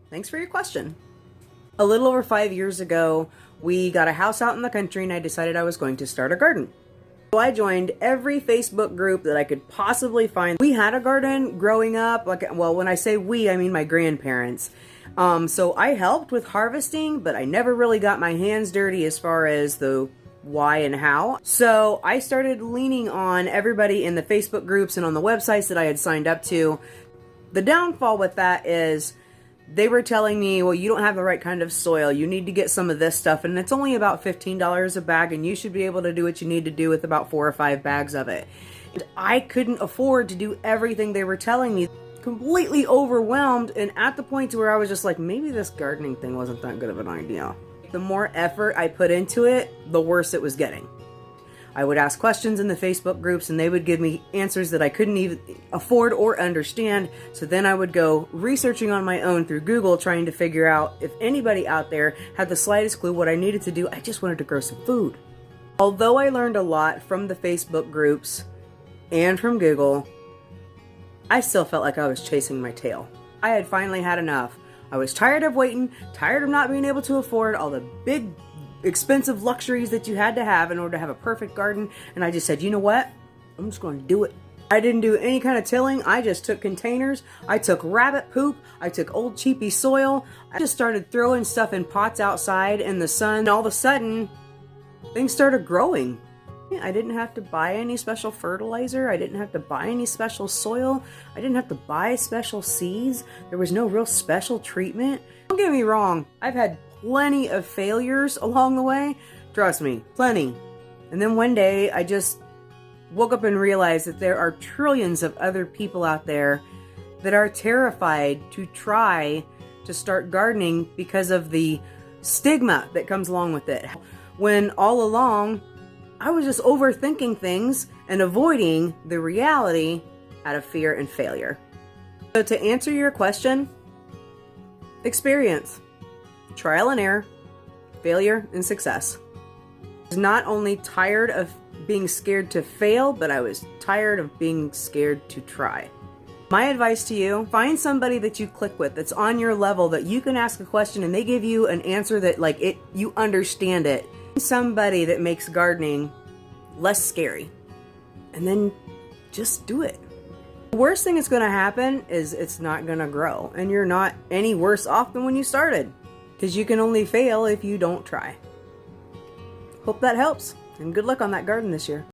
Thanks for your question. A little over 5 years ago, we got a house out in the country and I decided I was going to start a garden. So I joined every Facebook group that I could possibly find. We had a garden growing up, well, when I say we, I mean my grandparents. So I helped with harvesting, but I never really got my hands dirty as far as the why and how. So I started leaning on everybody in the Facebook groups and on the websites that I had signed up to. The downfall with that is they were telling me, well, you don't have the right kind of soil. You need to get some of this stuff. And it's only about $15 a bag. And you should be able to do what you need to do with about 4 or 5 bags of it. And I couldn't afford to do everything they were telling me. Completely overwhelmed. And at the point where I was just like, maybe this gardening thing wasn't that good of an idea. The more effort I put into it, the worse it was getting. I would ask questions in the Facebook groups and they would give me answers that I couldn't even afford or understand. So then I would go researching on my own through Google, trying to figure out if anybody out there had the slightest clue what I needed to do. I just wanted to grow some food. Although I learned a lot from the Facebook groups and from Google, I still felt like I was chasing my tail. I had finally had enough. I was tired of waiting, tired of not being able to afford all the big expensive luxuries that you had to have in order to have a perfect garden. And I just said, you know what? I'm just going to do it. I didn't do any kind of tilling. I just took containers. I took rabbit poop. I took old cheapy soil. I just started throwing stuff in pots outside in the sun. And all of a sudden, things started growing. I didn't have to buy any special fertilizer. I didn't have to buy any special soil. I didn't have to buy special seeds. There was no real special treatment. Don't get me wrong. I've had plenty of failures along the way. Trust me, plenty. And then one day I just woke up and realized that there are trillions of other people out there that are terrified to try to start gardening because of the stigma that comes along with it. When all along, I was just overthinking things and avoiding the reality out of fear and failure. So to answer your question, experience. Trial and error, failure and success. I was not only tired of being scared to fail, but I was tired of being scared to try. My advice to you, find somebody that you click with, that's on your level, that you can ask a question and they give you an answer that you understand it. Somebody that makes gardening less scary. And then just do it. The worst thing that's going to happen is it's not going to grow. And you're not any worse off than when you started. Because you can only fail if you don't try. Hope that helps, and good luck on that garden this year.